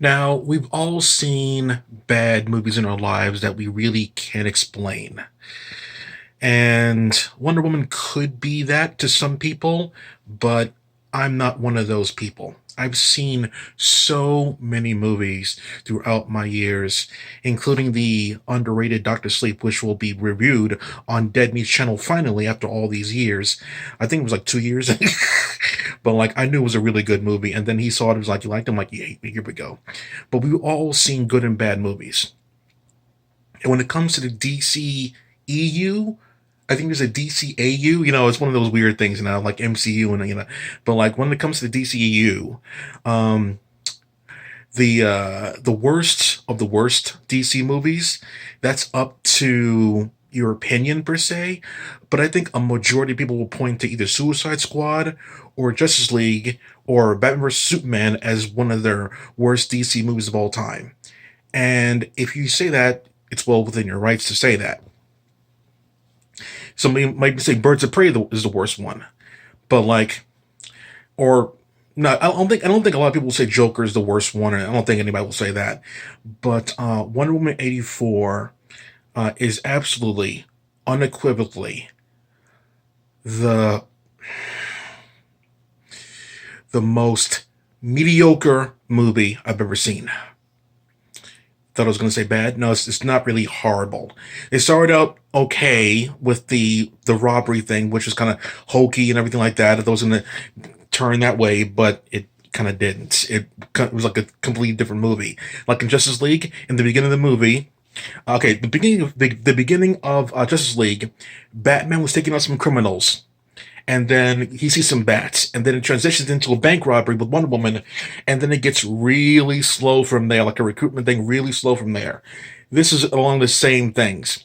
Now, we've all seen bad movies in our lives that we really can't explain. And Wonder Woman could be that to some people, but I'm not one of those people. I've seen so many movies throughout my years, including the underrated Doctor Sleep, which will be reviewed on Dead Meat's channel finally after all these years. I think it was like 2 years. But like I knew it was a really good movie, and then he saw it. He was like, "You liked it?" I'm like, "Yeah, here we go." But we've all seen good and bad movies. And when it comes to the DC EU, I think there's a DCAU. It's one of those weird things, like MCU and But like when it comes to the DCEU, um, the worst of the worst DC movies, that's up to your opinion per se. But I think a majority of people will point to either Suicide Squad or Justice League or Batman vs Superman as one of their worst DC movies of all time. And if you say that, it's well within your rights to say that. Somebody might say Birds of Prey is the worst one, but like, or no, I don't think a lot of people will say Joker is the worst one, and I don't think anybody will say that. But Wonder Woman 84 is absolutely, unequivocally the the most mediocre movie I've ever seen. Thought I was going to say bad. No, it's not really horrible. It started out okay with the robbery thing, which was kind of hokey and everything like that. It was going to turn that way, but it kind of didn't. It was like a completely different movie. Like in Justice League, in the beginning of the movie, okay, the beginning of Justice League, Batman was taking out some criminals, and then he sees some bats, and then it transitions into a bank robbery with Wonder Woman, and then it gets really slow from there, like a recruitment thing, really slow from there. This is along the same things.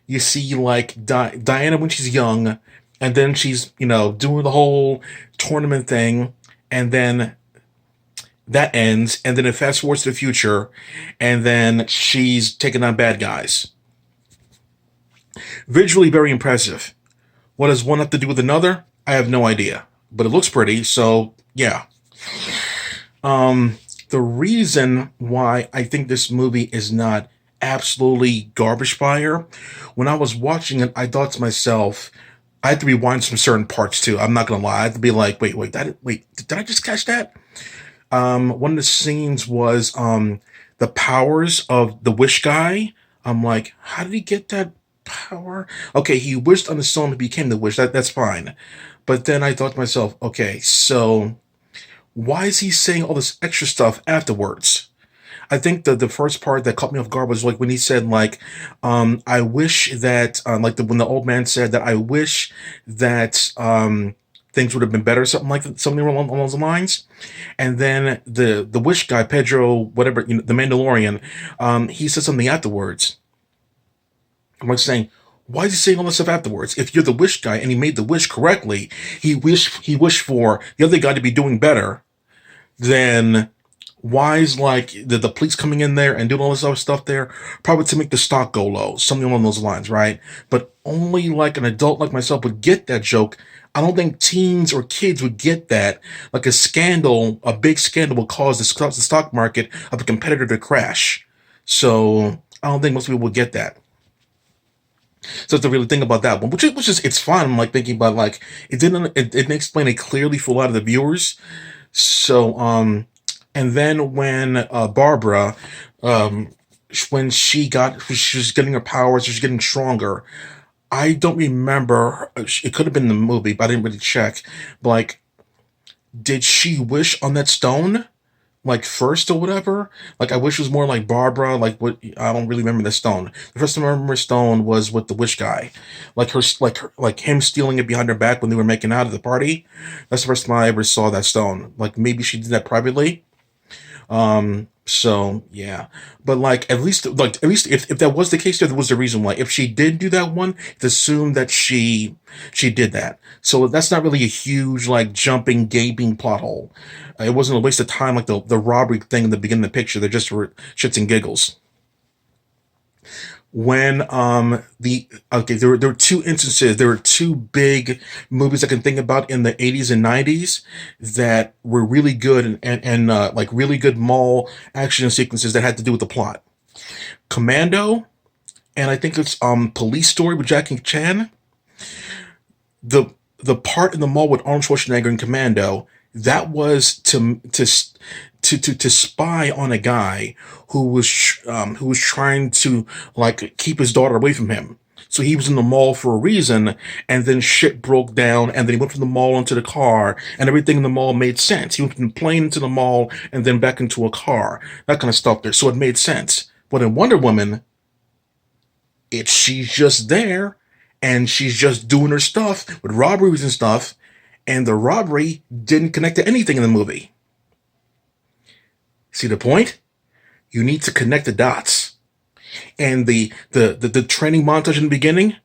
You see, like Diana when she's young, and then she's doing the whole tournament thing, and then that ends, and then it fast forwards to the future, and then she's taking on bad guys. Visually very impressive. What does one have to do with another? I have no idea. But it looks pretty, so yeah. The reason why I think this movie is not absolutely garbage fire, when I was watching it, I thought to myself, I had to rewind some certain parts too. I'm not gonna lie. I had to be like, wait, did I just catch that? One of the scenes was the powers of the wish guy. I'm like, how did he get that power? Okay, he wished on the stone and became the wish. That's fine. But then I thought to myself, okay, so why is he saying all this extra stuff afterwards? I think the first part that caught me off guard was like when he said like, I wish that like when the old man said that I wish that things would have been better, something along those lines. And then the wish guy Pedro, whatever, the Mandalorian, he said something afterwards. I'm like saying, why is he saying all this stuff afterwards? If you're the wish guy and he made the wish correctly, he wished for the other guy to be doing better. Then why is like the police coming in there and doing all this other stuff there? Probably to make the stock go low, something along those lines, right? But only like an adult like myself would get that joke. I don't think teens or kids would get that. Like a big scandal will cause the stock market of a competitor to crash. So I don't think most people would get that. So to really think about that one, which is it's fun. I'm like thinking about like it didn't explain it clearly for a lot of the viewers. So and then when Barbara when she was getting her powers, she was getting stronger. I don't remember. It could have been the movie, but I didn't really check. But like, did she wish on that stone? Like first or whatever. Like I wish it was more like Barbara. Like what I don't really remember the stone. The first time I remember stone was with the witch guy, like him stealing it behind her back when they were making out at the party. That's the first time I ever saw that stone. Like maybe she did that privately. So yeah, but like at least if that was the case, there was a reason why. If she did do that one, it's assumed that she did that. So that's not really a huge like jumping gaping plot hole. It wasn't a waste of time like the robbery thing in the beginning of the picture. They're just for shits and giggles. when the okay, there were two instances. There were two big movies I can think about in the 80s and 90s that were really good, and like really good mall action sequences that had to do with the plot. Commando, and I think it's Police Story with Jackie Chan. The the part in the mall with Arnold Schwarzenegger and Commando, that was to spy on a guy who was trying to like keep his daughter away from him. So he was in the mall for a reason, and then shit broke down, and then he went from the mall into the car, and everything in the mall made sense. He went from the plane into the mall, and then back into a car, that kind of stuff there. So it made sense. But in Wonder Woman, she's just there, and she's just doing her stuff with robberies and stuff, and the robbery didn't connect to anything in the movie. See the point? You need to connect the dots. And the training montage in the beginning,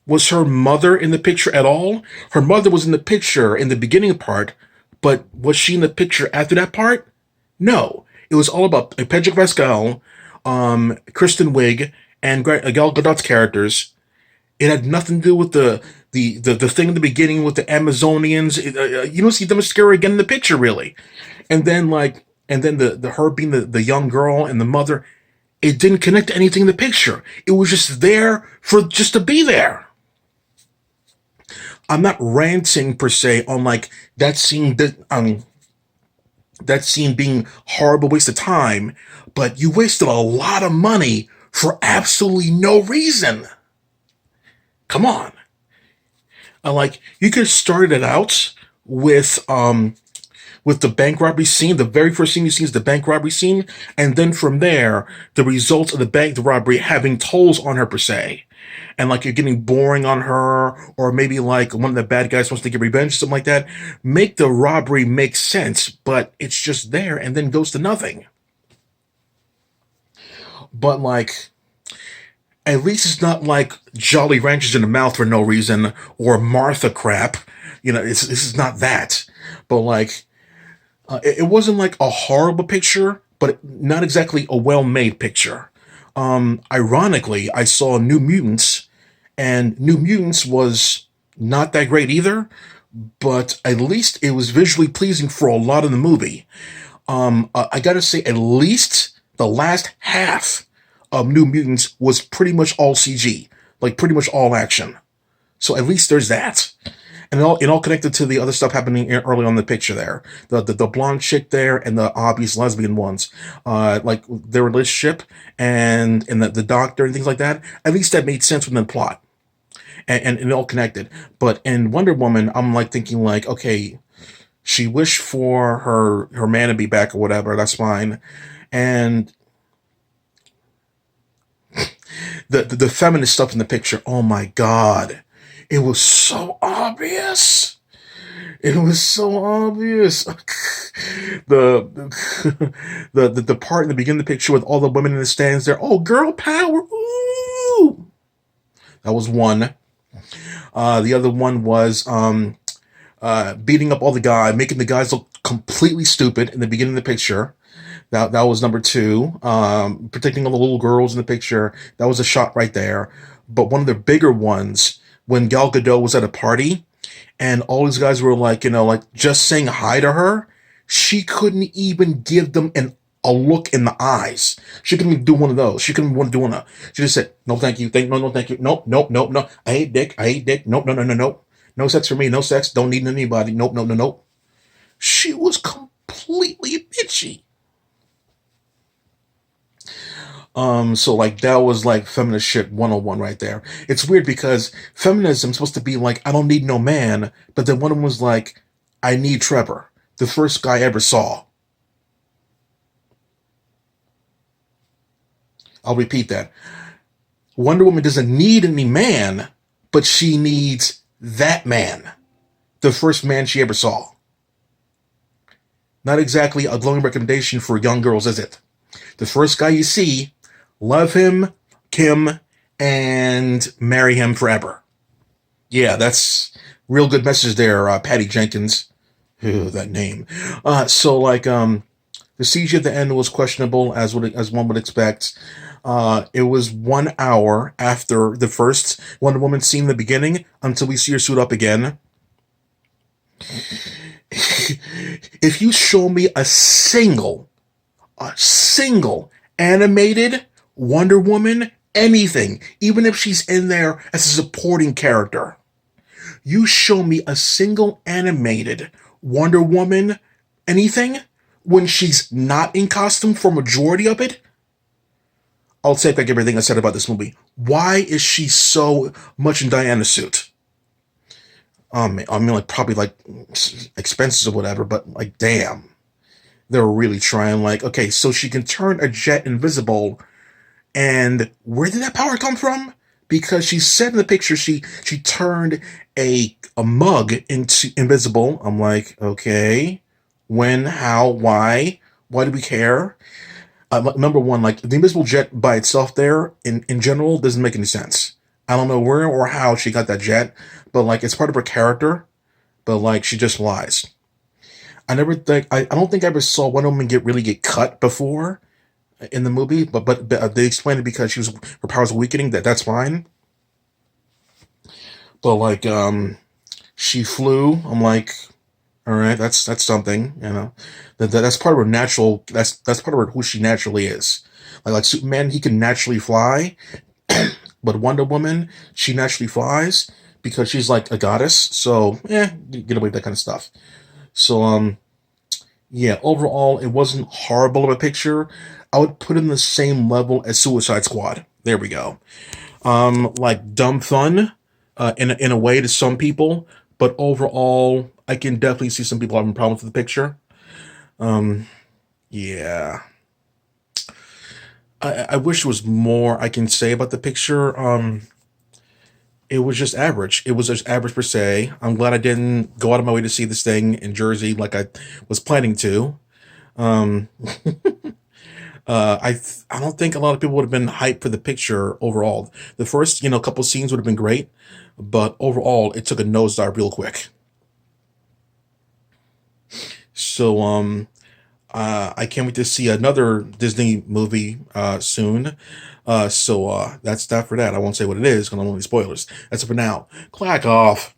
was her mother in the picture at all? Her mother was in the picture in the beginning part, but was she in the picture after that part? No. It was all about Pedro Pascal, Kristen Wiig, and Gal Gadot's characters. It had nothing to do with the thing in the beginning with the Amazonians. You don't see them scary again in the picture, really. And then the her being the young girl and the mother, it didn't connect to anything in the picture. It was just there for just to be there. I'm not ranting per se on like that scene being horrible waste of time, but you wasted a lot of money for absolutely no reason. Come on. Like you could have started it out with the bank robbery scene. The very first scene you see is the bank robbery scene, and then from there, the results of the bank robbery having tolls on her per se. And like you're getting boring on her, or maybe like one of the bad guys wants to get revenge, something like that. Make the robbery make sense, but it's just there and then goes to nothing. But like, at least it's not like Jolly Ranchers in the mouth for no reason, or Martha crap. This is not that. But like, it wasn't like a horrible picture, but not exactly a well-made picture. Ironically, I saw New Mutants, and New Mutants was not that great either, but at least it was visually pleasing for a lot of the movie. I gotta say, at least the last half of New Mutants was pretty much all CG, like pretty much all action. So at least there's that. And it all connected to the other stuff happening early on in the picture there. The blonde chick there and the obvious lesbian ones. Like their relationship and the doctor and things like that. At least that made sense within the plot. And it all connected. But in Wonder Woman, I'm like thinking like, okay, she wished for her man to be back or whatever, that's fine. And the feminist stuff in the picture, oh my god. It was so obvious. It was so obvious. The part in the beginning of the picture with all the women in the stands there. Oh, girl power. Ooh. That was one. The other one was beating up all the guys, making the guys look completely stupid in the beginning of the picture. That was number two. Protecting all the little girls in the picture. That was a shot right there. But one of the bigger ones, when Gal Gadot was at a party and all these guys were like, like just saying hi to her, she couldn't even give them a look in the eyes. She couldn't even do one of those. She couldn't even do one of. She just said, no, thank you. No, thank you. Nope, nope, nope, no. I hate dick. I hate dick. Nope, no, no, no, no. No sex for me. No sex. Don't need anybody. Nope, no, no, no. She was completely bitchy. So like that was like feminist shit 101 right there. It's weird because feminism's supposed to be like, I don't need no man, but then one of them was like, I need Trevor, the first guy I ever saw. I'll repeat that. Wonder Woman doesn't need any man, but she needs that man, the first man she ever saw. Not exactly a glowing recommendation for young girls, is it? The first guy you see, love him, Kim, and marry him forever. Yeah, that's real good message there, Patty Jenkins. Ew, that name. So like the CG at the end was questionable, as one would expect. It was 1 hour after the first Wonder Woman scene in the beginning until we see her suit up again. If you show me a single animated Wonder Woman, anything, even if she's in there as a supporting character, you show me a single animated Wonder Woman, anything, when she's not in costume for majority of it, I'll take back everything I said about this movie. Why is she so much in Diana's suit? I mean, like probably like expenses or whatever, but like, damn, they're really trying. Like, okay, so she can turn a jet invisible, and where did that power come from? Because she said in the picture she turned a mug into invisible. I'm like, okay, when, how, why? Why do we care? Number one, like the invisible jet by itself there in general doesn't make any sense. I don't know where or how she got that jet, but like it's part of her character, but like she just lies. I don't think I ever saw one woman get cut before in the movie, but they explained it because her powers were weakening. That's fine. But like she flew. I'm like, all right, that's something, you know. That's part of her natural. That's part of her who she naturally is. Like Superman, he can naturally fly, but Wonder Woman, she naturally flies because she's like a goddess. So yeah, get away with that kind of stuff. So yeah, overall, it wasn't horrible of a picture. I would put it in the same level as Suicide Squad. There we go. Like dumb fun, in a way to some people, but overall, I can definitely see some people having problems with the picture. Um, yeah, I wish there was more I can say about the picture. It was just average. It was just average per se. I'm glad I didn't go out of my way to see this thing in Jersey like I was planning to. Um, I don't think a lot of people would have been hyped for the picture overall. The first, couple scenes would have been great, but overall, it took a nosedive real quick. So, I can't wait to see another Disney movie soon. So that's that for that. I won't say what it is because I don't want any spoilers. That's it for now. Clack off.